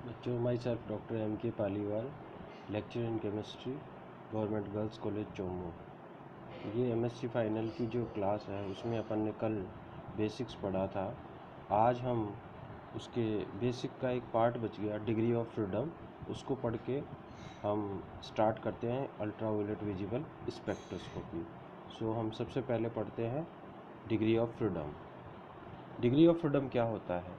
बच्चों, my self doctor M.K. Paliwal, lecture in chemistry, government girls college Chomu. ये MSc final की जो क्लास है उसमें अपन ने कल बेसिक्स पढ़ा था। आज हम उसके बेसिक का एक पार्ट बच गया, डिग्री ऑफ फ्रीडम, उसको पढ़ के हम स्टार्ट करते हैं अल्ट्रावायलेट विजिबल स्पेक्ट्रोस्कोपी। सो हम सबसे पहले पढ़ते हैं degree of freedom. Degree of freedom क्या होता है?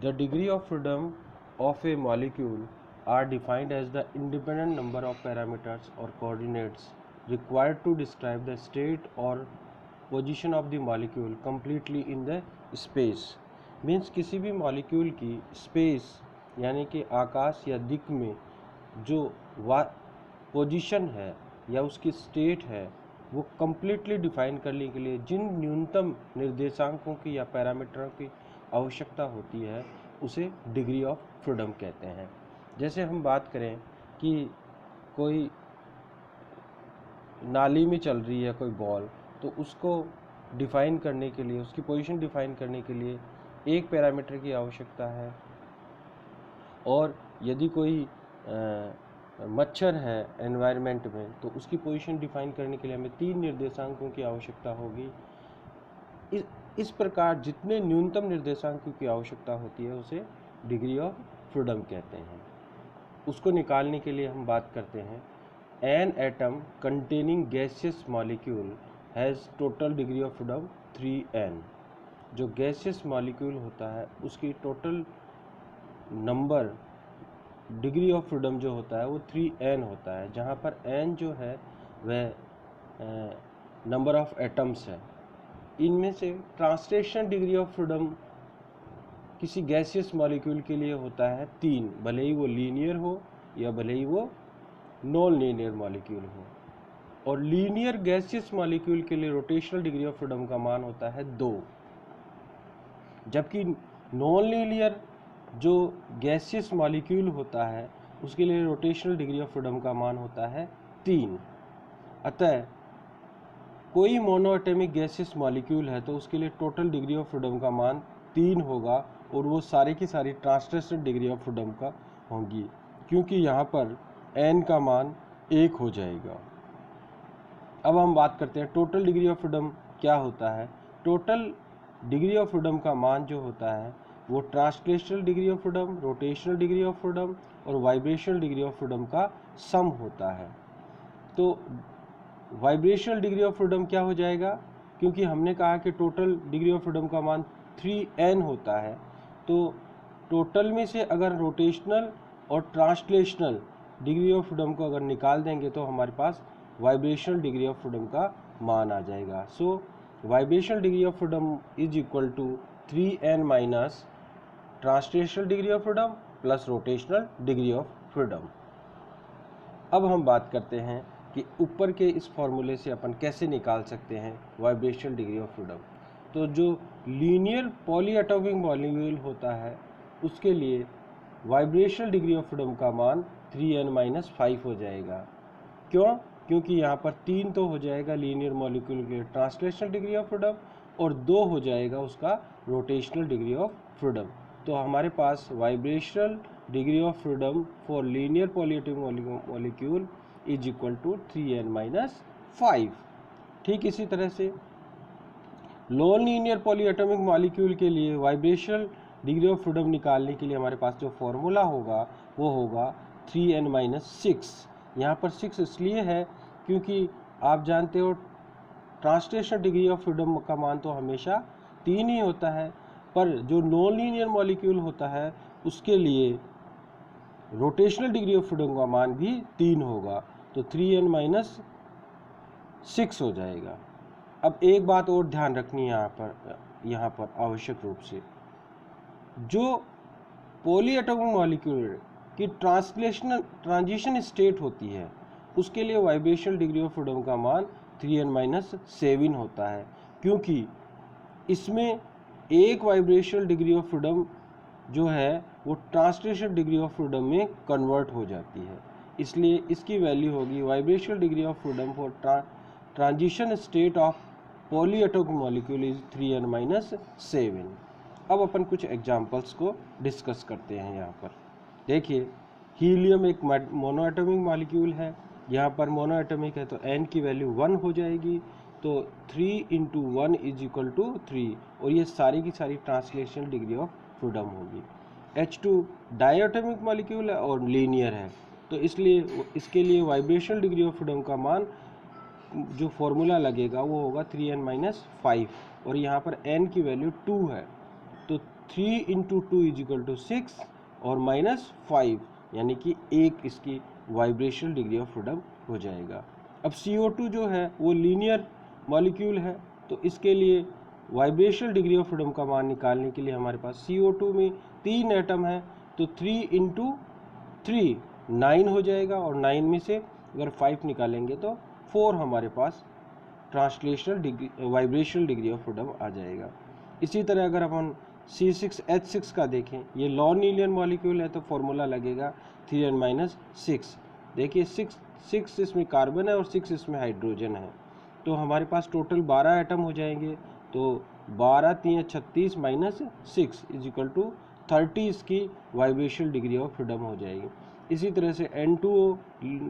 The degree of freedom of a molecule are defined as the independent number of parameters or coordinates required to describe the state or position of the molecule completely in the space। Means किसी भी molecule की space यानी कि आकाश या दिक् में जो position है या उसकी स्टेट है वो कम्प्लीटली डिफाइन करने के लिए जिन न्यूनतम निर्देशांकों की या पैरामीटरों की आवश्यकता होती है उसे डिग्री ऑफ फ्रीडम कहते हैं। जैसे हम बात करें कि कोई नाली में चल रही है कोई बॉल, तो उसको डिफाइन करने के लिए, उसकी पोजीशन डिफाइन करने के लिए एक पैरामीटर की आवश्यकता है, और यदि कोई मच्छर है एनवायरनमेंट में तो उसकी पोजीशन डिफाइन करने के लिए हमें 3 निर्देशांकों की आवश्यकता होगी। इस प्रकार जितने न्यूनतम निर्देशांकों की आवश्यकता होती है उसे डिग्री ऑफ फ्रीडम कहते हैं। उसको निकालने के लिए हम बात करते हैं an atom containing gaseous molecule has total degree of freedom 3n। जो गैसियस मॉलिक्यूल होता है उसकी total number degree of freedom जो होता है वो 3n होता है, जहाँ पर n जो है वह नंबर ऑफ एटम्स है। इनमें से ट्रांसलेशन डिग्री ऑफ फ्रीडम किसी गैसियस मॉलिक्यूल के लिए होता है 3, भले ही वो लीनियर हो या भले ही वो नॉन लीनियर मॉलिक्यूल हो। और लीनियर गैसियस मॉलिक्यूल के लिए रोटेशनल डिग्री ऑफ फ्रीडम का मान होता है 2, जबकि नॉन लीनियर जो गैसियस मॉलिक्यूल होता है उसके लिए रोटेशनल डिग्री ऑफ फ्रीडम का मान होता है 3। अतः कोई मोनोएटॉमिक गैसियस मॉलिक्यूल है तो उसके लिए टोटल डिग्री ऑफ फ्रीडम का मान 3 होगा, और वो सारी की सारी ट्रांसलेशन डिग्री ऑफ फ्रीडम का होंगी, क्योंकि यहाँ पर n का मान 1 हो जाएगा। अब हम बात करते हैं टोटल डिग्री ऑफ फ्रीडम क्या होता है। टोटल डिग्री ऑफ फ्रीडम का मान जो होता है वो translational degree of freedom, rotational degree of freedom और वाइब्रेशनल डिग्री ऑफ फ्रीडम का सम होता है। तो वाइब्रेशनल डिग्री ऑफ फ्रीडम क्या हो जाएगा, क्योंकि हमने कहा कि टोटल डिग्री ऑफ फ्रीडम का मान 3n होता है, तो टोटल में से अगर रोटेशनल और ट्रांसलेशनल डिग्री ऑफ फ्रीडम को अगर निकाल देंगे तो हमारे पास वाइब्रेशनल डिग्री ऑफ फ्रीडम का मान आ जाएगा। So vibrational degree of freedom is equal to 3n minus translational degree of freedom plus rotational degree of freedom. अब हम बात करते हैं कि ऊपर के इस फॉर्मूले से अपन कैसे निकाल सकते हैं वाइब्रेशनल डिग्री ऑफ फ्रीडम। तो जो लीनियर पॉलीएटॉमिक मॉलिक्यूल होता है उसके लिए वाइब्रेशनल डिग्री ऑफ फ्रीडम का मान 3n-5 हो जाएगा। क्यों? क्योंकि यहाँ पर 3 तो हो जाएगा लीनियर मॉलिक्यूल के लिए ट्रांसलेशनल डिग्री ऑफ फ्रीडम और 2 हो जाएगा उसका रोटेशनल डिग्री ऑफ फ्रीडम। तो हमारे पास vibrational degree of freedom for linear polyatomic molecule is equal to 3n-5। ठीक इसी तरह से नॉन लीनियर पॉलीएटॉमिक मॉलिक्यूल के लिए वाइब्रेशनल डिग्री ऑफ फ्रीडम निकालने के लिए हमारे पास जो फॉर्मूला होगा वो होगा 3n-6। यहाँ पर 6 इसलिए है क्योंकि आप जानते हो ट्रांसलेशनल डिग्री ऑफ फ्रीडम का मान तो हमेशा 3 ही होता है, पर जो नॉन लीनियर मॉलिक्यूल होता है उसके लिए रोटेशनल डिग्री ऑफ फ्रीडम का मान भी 3 होगा, तो 3n-6 हो जाएगा। अब एक बात और ध्यान रखनी है यहाँ पर आवश्यक रूप से, जो पॉलीएटॉमिक मॉलिक्यूल की ट्रांजिशन स्टेट होती है उसके लिए वाइब्रेशनल डिग्री ऑफ फ्रीडम का मान 3n-7 होता है, क्योंकि इसमें एक वाइब्रेशनल डिग्री ऑफ फ्रीडम जो है वो ट्रांसलेशन डिग्री ऑफ फ्रीडम में कन्वर्ट हो जाती है, इसलिए इसकी वैल्यू होगी vibrational degree of freedom for transition state of polyatomic molecule is 3n-7। अब अपन कुछ एग्जांपल्स को डिस्कस करते हैं यहाँ पर। देखिए हीलियम एक मोनोएटॉमिक मॉलिक्यूल है, यहाँ पर मोनोएटॉमिक है तो n की वैल्यू 1 हो जाएगी, तो 3 इंटू 1 इज इक्वल टू 3, और ये सारी की सारी ट्रांसलेशनल डिग्री ऑफ फ्रीडम होगी। H2 डायटोमिक मॉलिक्यूल है और लीनियर है, तो इसलिए इसके लिए वाइब्रेशनल डिग्री ऑफ फ्रीडम का मान जो फॉर्मूला लगेगा वो होगा 3n-5, और यहाँ पर n की वैल्यू 2 है, तो 3 इंटू 2 इज इक्वल टू 6 और -5, यानी कि 1 इसकी वाइब्रेशनल डिग्री ऑफ फ्रीडम हो जाएगा। अब CO2 जो है वो लीनियर मॉलिक्यूल है, तो इसके लिए वाइब्रेशनल डिग्री ऑफ फ्रीडम का मान निकालने के लिए हमारे पास CO2 में 3 एटम है, तो 3 इंटू 3 9 हो जाएगा, और 9 में से अगर 5 निकालेंगे तो 4 हमारे पास translational degree vibrational degree of freedom आ जाएगा। इसी तरह अगर अपन C6H6 का देखें, ये नॉन लीनियर मॉलिक्यूल है, तो फॉर्मूला लगेगा 3n-6। देखिए 6 इसमें कार्बन है और 6 इसमें हाइड्रोजन है, तो हमारे पास टोटल 12 एटम हो जाएंगे, तो 12 3 36 -6 इज इक्वल टू 30 इसकी वाइब्रेशनल डिग्री ऑफ फ्रीडम हो जाएगी। इसी तरह से N2O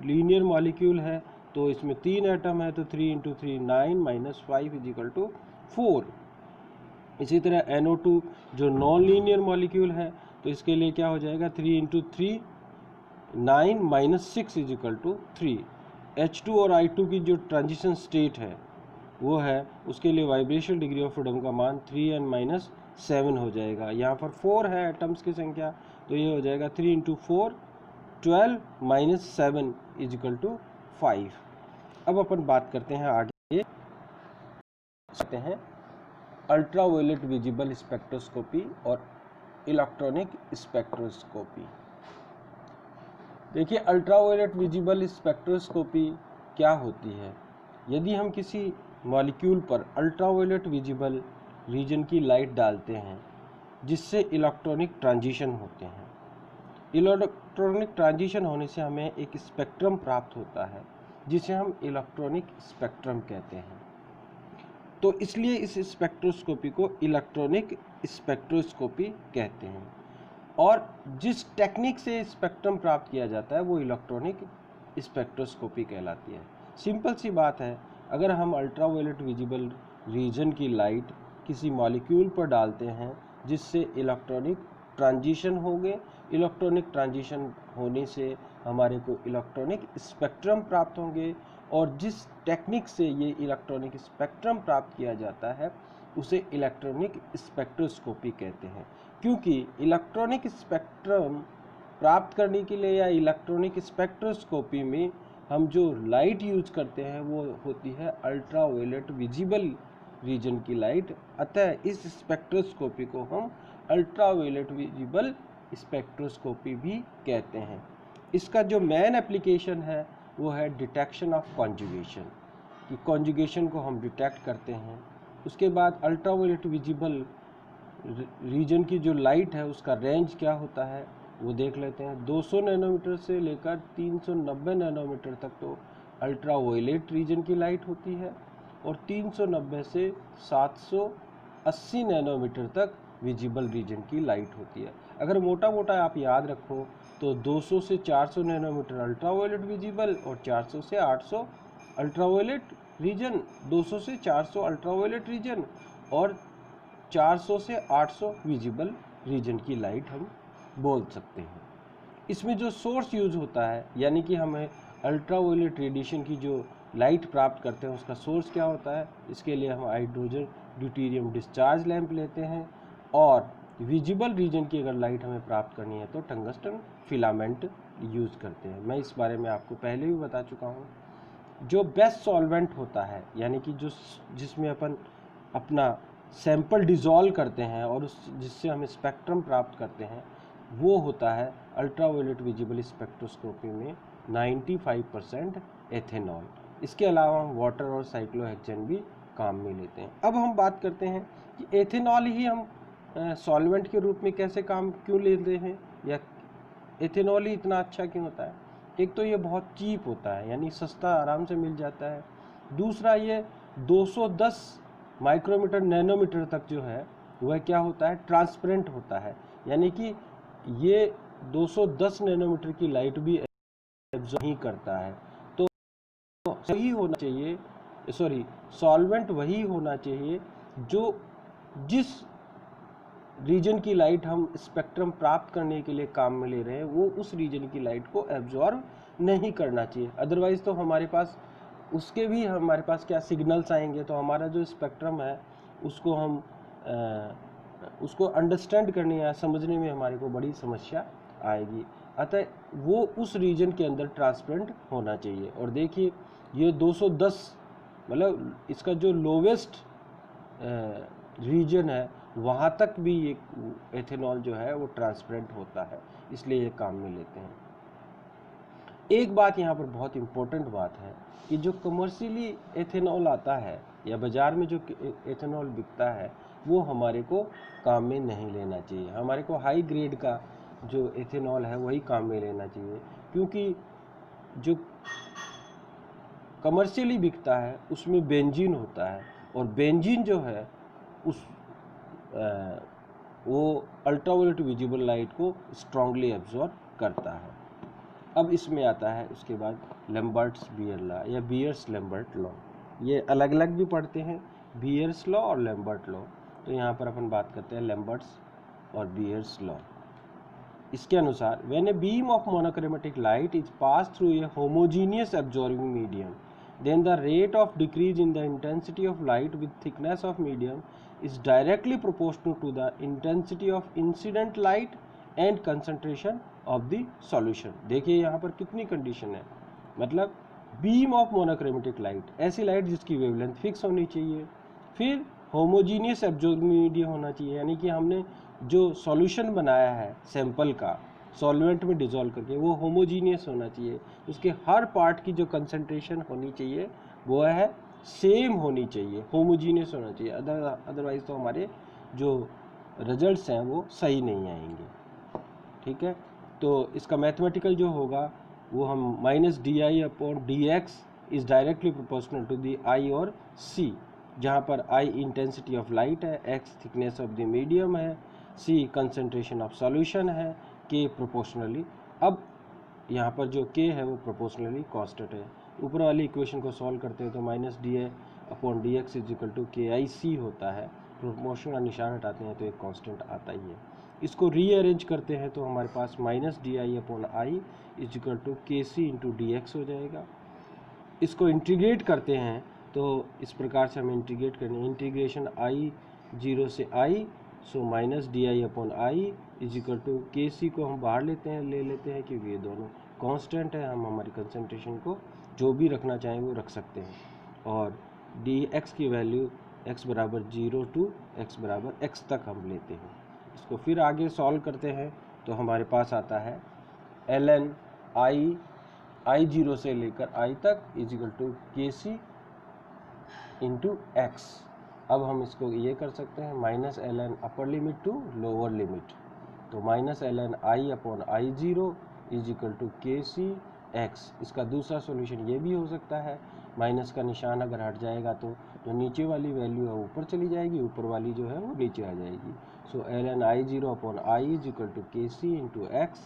लीनियर मॉलिक्यूल है, तो इसमें 3 एटम है, तो 3 इंटू 3 9 -5 इज इक्वल टू 4। इसी तरह NO2 जो नॉन लीनियर मॉलिक्यूल है, तो इसके लिए क्या हो जाएगा 3 into 3 9 -6 is equal to 3। H2 और I2 की जो ट्रांजिशन स्टेट है वो है, उसके लिए वाइब्रेशनल डिग्री ऑफ फ्रीडम का मान 3n-7 हो जाएगा। यहाँ पर 4 है एटम्स की संख्या, तो ये हो जाएगा 3 इंटू 4 12 -7 इज इक्वल टू 5। अब अपन बात करते हैं आगे सकते हैं अल्ट्रावायलेट विजिबल स्पेक्ट्रोस्कोपी और इलेक्ट्रॉनिक स्पेक्ट्रोस्कोपी। देखिए अल्ट्रावायलेट विजिबल स्पेक्ट्रोस्कोपी क्या होती है। यदि हम किसी मॉलिक्यूल पर अल्ट्रावायलेट विजिबल रीजन की लाइट डालते हैं जिससे इलेक्ट्रॉनिक ट्रांजिशन होते हैं, इलेक्ट्रॉनिक ट्रांजिशन होने से हमें एक स्पेक्ट्रम प्राप्त होता है जिसे हम इलेक्ट्रॉनिक स्पेक्ट्रम कहते हैं। तो इसलिए इस स्पेक्ट्रोस्कोपी को इलेक्ट्रॉनिक स्पेक्ट्रोस्कोपी कहते हैं, और जिस टेक्निक से स्पेक्ट्रम प्राप्त किया जाता है वो इलेक्ट्रॉनिक स्पेक्ट्रोस्कोपी कहलाती है। सिंपल सी बात है, अगर हम अल्ट्रावायलेट विजिबल रीजन की लाइट किसी मॉलिक्यूल पर डालते हैं जिससे इलेक्ट्रॉनिक ट्रांजिशन हो गए, इलेक्ट्रॉनिक ट्रांजिशन होने से हमारे को इलेक्ट्रॉनिक स्पेक्ट्रम प्राप्त होंगे, और जिस टेक्निक से ये इलेक्ट्रॉनिक स्पेक्ट्रम प्राप्त किया जाता है उसे इलेक्ट्रॉनिक स्पेक्ट्रोस्कोपी कहते हैं। क्योंकि इलेक्ट्रॉनिक स्पेक्ट्रम प्राप्त करने के लिए या इलेक्ट्रॉनिक स्पेक्ट्रोस्कोपी में हम जो लाइट यूज करते हैं वो होती है अल्ट्रावायलेट विजिबल रीजन की लाइट, अतः इस स्पेक्ट्रोस्कोपी को हम अल्ट्रावायलेट विजिबल स्पेक्ट्रोस्कोपी भी कहते हैं। इसका जो मेन एप्लीकेशन है वो है डिटेक्शन ऑफ कॉन्जुगेशन, कि कॉन्जुगेशन को हम डिटेक्ट करते हैं। उसके बाद अल्ट्रावायलेट विजिबल रीजन की जो लाइट है उसका रेंज क्या होता है वो देख लेते हैं। 200 नैनोमीटर से लेकर 390 नैनोमीटर तक तो अल्ट्रावायलेट रीजन की लाइट होती है, और 390 से 780 नैनोमीटर तक विजिबल रीजन की लाइट होती है। अगर मोटा मोटा आप याद रखो तो 200 से 400 नैनोमीटर अल्ट्रावायलेट विजिबल और 400 से 800 अल्ट्रावायलेट रीजन, 200 से 400 अल्ट्रावायलेट रीजन और 400 से 800 विजिबल रीजन की लाइट हम बोल सकते हैं। इसमें जो सोर्स यूज होता है, यानी कि हमें अल्ट्रावायलेट रेडिएशन की जो लाइट प्राप्त करते हैं उसका सोर्स क्या होता है, इसके लिए हम हाइड्रोजन ड्यूटेरियम डिस्चार्ज लैंप लेते हैं, और विजिबल रीजन की अगर लाइट हमें प्राप्त करनी है तो टंगस्टन फिलामेंट यूज़ करते हैं। मैं इस बारे में आपको पहले भी बता चुका हूँ। जो बेस्ट सॉल्वेंट होता है, यानी कि जिसमें अपन अपना सैंपल डिज़ोल्व करते हैं और जिससे हम स्पेक्ट्रम प्राप्त करते हैं, वो होता है अल्ट्रावायलेट विजिबल स्पेक्ट्रोस्कोपी में 95% एथेनॉल। इसके अलावा हम वाटर और साइक्लोहेक्सेन भी काम में लेते हैं। अब हम बात करते हैं कि एथेनॉल ही हम सॉल्वेंट के रूप में कैसे काम क्यों लेते हैं, या एथेनॉल ही इतना अच्छा क्यों होता है। एक तो ये बहुत चीप होता है, यानी सस्ता आराम से मिल जाता है। दूसरा ये 210 माइक्रोमीटर नैनोमीटर तक जो है वह क्या होता है, ट्रांसपेरेंट होता है, यानी कि ये 210 नैनोमीटर की लाइट भी एब्जॉर्ब नहीं करता है। तो वही होना चाहिए, सॉल्वेंट वही होना चाहिए जो जिस रीजन की लाइट हम स्पेक्ट्रम प्राप्त करने के लिए काम में ले रहे हैं वो उस रीजन की लाइट को एब्जॉर्ब नहीं करना चाहिए। अदरवाइज तो हमारे पास उसके भी हमारे पास क्या सिग्नल्स आएंगे, तो हमारा जो स्पेक्ट्रम है उसको हम उसको अंडरस्टैंड करने या समझने में हमारे को बड़ी समस्या आएगी। अतः वो उस रीजन के अंदर ट्रांसपेरेंट होना चाहिए। और देखिए ये 210 मतलब इसका जो लोवेस्ट रीजन है वहाँ तक भी ये एथेनॉल जो है वो ट्रांसपेरेंट होता है, इसलिए ये काम में लेते हैं। एक बात यहाँ पर बहुत इम्पोर्टेंट बात है कि जो कमर्शियली एथेनॉल आता है या बाज़ार में जो एथेनॉल बिकता है वो हमारे को काम में नहीं लेना चाहिए। हमारे को हाई ग्रेड का जो एथेनॉल है वही काम में लेना चाहिए, क्योंकि जो कमर्शियली बिकता है उसमें बेंजीन होता है और बेंजीन जो है उस वो अल्ट्रावायलेट विजिबल लाइट को स्ट्रांगली एब्जॉर्ब करता है। अब इसमें आता है उसके बाद लैम्बर्ट्स बियर लॉ या बियर्स लैम्बर्ट लॉ। ये अलग अलग भी पढ़ते हैं, बियर्स लॉ और लैम्बर्ट लॉ। तो यहाँ पर अपन बात करते हैं लैम्बर्ट्स और बियर्स लॉ। इसके अनुसार when a beam of monochromatic light is pass through a homogeneous absorbing medium then the rate of decrease in the intensity of light with thickness of medium is directly proportional to the intensity of incident light and concentration of the solution। देखिए यहाँ पर कितनी condition है, मतलब beam of monochromatic light, ऐसी light जिसकी wavelength fix होनी चाहिए, फिर होमोजीनियस एब्जॉर्बिंग मीडियम होना चाहिए, यानी कि हमने जो सॉल्यूशन बनाया है सैंपल का सॉल्वेंट में डिज़ोल्व करके वो होमोजीनियस होना चाहिए, उसके हर पार्ट की जो कंसंट्रेशन होनी चाहिए वो है सेम होनी चाहिए, होमोजीनियस होना चाहिए। अदरवाइज तो हमारे जो रिजल्ट्स हैं वो सही नहीं आएंगे। ठीक है, तो इसका मैथमेटिकल जो होगा वो हम -di/dx is directly proportional to the I और सी, जहाँ पर आई इंटेंसिटी ऑफ लाइट है, x thickness of the medium है, c कंसंट्रेशन ऑफ सॉल्यूशन है, k प्रोपोर्शनली। अब यहाँ पर जो k है वो प्रोपोर्शनली कांस्टेंट है। ऊपर वाली इक्वेशन को सॉल्व करते हैं तो -di/dx इज KIC होता है, प्रोपोर्शनल निशान हटाते हैं तो एक कांस्टेंट आता ही है। इसको रीअरेंज करते हैं तो हमारे पास -di/i इज KC/dx हो जाएगा। इसको इंटीग्रेट करते हैं तो इस प्रकार से हमें इंटीग्रेट करनी है, इंटीग्रेशन i0 से i, so -di/i is KC को हम बाहर ले लेते हैं क्योंकि ये दोनों कांस्टेंट है, हम हमारी कंसंट्रेशन को जो भी रखना चाहें वो रख सकते हैं। और dx की वैल्यू x बराबर 0 टू x बराबर x तक हम लेते हैं। इसको फिर आगे सॉल्व करते हैं तो हमारे पास आता है ln i0 से लेकर i तक इज KC इंटू x। अब हम इसको ये कर सकते हैं -ln upper limit to lower limit, तो -ln i/i0 is KC x। इसका दूसरा सॉल्यूशन ये भी हो सकता है, माइनस का निशान अगर हट जाएगा तो जो नीचे वाली वैल्यू है ऊपर चली जाएगी, ऊपर वाली जो है वो नीचे आ जाएगी। सो ln i0/i is KC into x।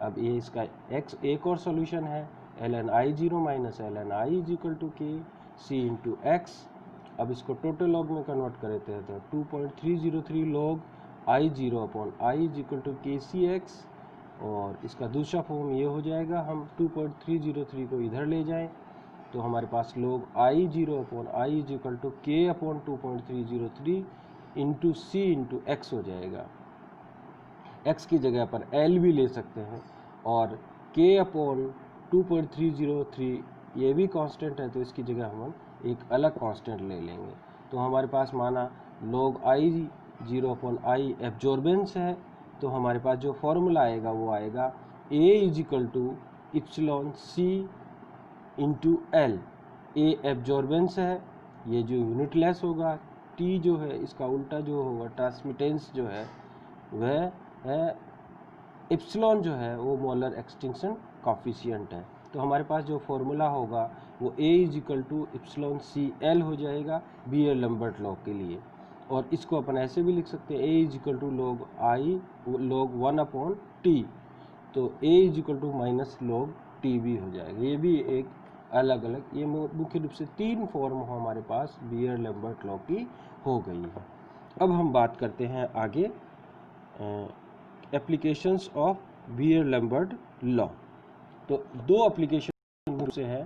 अब ये इसका x एक और सॉल्यूशन है, ln i0 minus ln i is KC into x। अब इसको टोटल लॉग में कन्वर्ट करते हैं तो 2.303 लॉग i0/i इज KCx। और इसका दूसरा फॉर्म ये हो जाएगा, हम 2.303 को इधर ले जाएं तो हमारे पास log i0/i is K/2.303 into C into x हो जाएगा। x की जगह पर L भी ले सकते हैं और K/2.303 ये भी कांस्टेंट है तो इसकी जगह हम एक अलग कांस्टेंट ले लेंगे। तो हमारे पास माना log i0/i एब्जॉर्बेंस है, तो हमारे पास जो फॉर्मूला आएगा वो आएगा A is epsilon C into L। A absorbance है, ये जो यूनिटलेस होगा, T जो है इसका उल्टा जो होगा ट्रांसमिटेंस जो है वह है, इप्सिलॉन जो है वो मोलर एक्सटिंक्शन कॉफिशिएंट है। तो हमारे पास जो फॉर्मूला होगा वो A इज इप्सिलॉन CL हो जाएगा बियर लैम्बर्ट लॉ के लिए। और इसको अपन ऐसे भी लिख सकते हैं A इज log 1/T। तो a is equal to minus log TB हो जाएगा। ये भी एक अलग अलग, ये मुख्य रूप से 3 फॉर्म हमारे पास बियर लैम्बर्ट लॉ की हो गई है। अब हम बात करते हैं आगे applications of Beer Lambert law. तो 2 एप्लीकेशन से है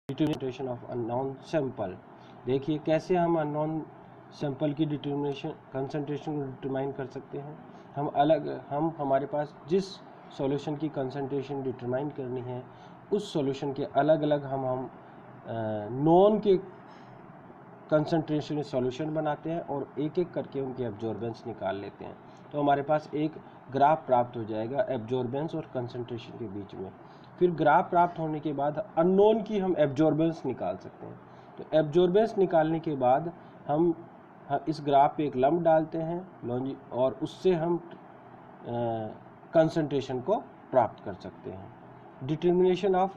डिटरमिनेशन ऑफ अननोन सैंपल। देखिए कैसे हम अननोन सैंपल की डिटरमिनेशन कंसंट्रेशन को डिटरमाइन कर सकते हैं। हम हमारे पास जिस सॉल्यूशन की कंसंट्रेशन डिटरमाइन करनी है उस सॉल्यूशन के अलग अलग हम नॉन के कंसंट्रेशन सॉल्यूशन बनाते हैं और एक एक करके उनके एब्जॉर्बेंस निकाल लेते हैं। तो हमारे पास एक ग्राफ प्राप्त हो जाएगा एब्जॉर्बेंस और कंसंट्रेशन के बीच में। फिर ग्राफ प्राप्त होने के बाद अननोन की हम एब्जॉर्बेंस निकाल सकते हैं। तो एब्जॉर्बेंस निकालने के बाद हम इस ग्राफ पे एक लंब डालते हैं और उससे हम कंसंट्रेशन को प्राप्त कर सकते हैं। डिटर्मिनेशन ऑफ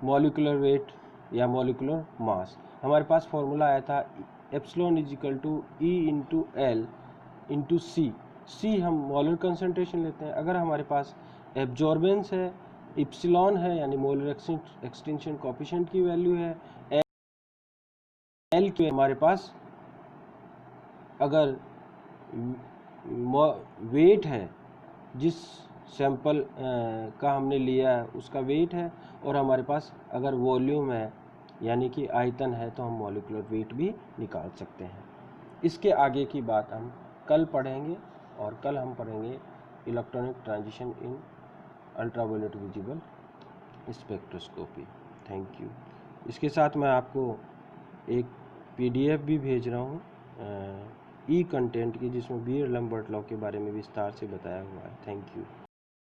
मॉलिक्यूलर वेट या मॉलिक्यूलर मास, हमारे पास फॉर्मूला आया था epsilon is equal to E into L into C हम मोलर कंसंट्रेशन लेते हैं। अगर हमारे पास एब्जॉर्बेंस है, इप्सिलॉन है यानी मोलर एक्सटेंशन कोएफिशिएंट की वैल्यू है, एल के हमारे पास अगर वेट है जिस सैंपल का हमने लिया है उसका वेट है, और हमारे पास अगर वॉल्यूम है यानी कि आयतन है तो हम मॉलिक्यूलर वेट भी निकाल सकते हैं। इसके आगे की बात हम कल पढ़ेंगे, और कल हम पढ़ेंगे electronic transition in ultraviolet visible spectroscopy. Thank you. इसके साथ मैं आपको एक PDF भी भेज रहा हूँ ई कंटेंट की, जिसमें बियर लैम्बर्ट लॉ के बारे में विस्तार से बताया हुआ है। Thank you.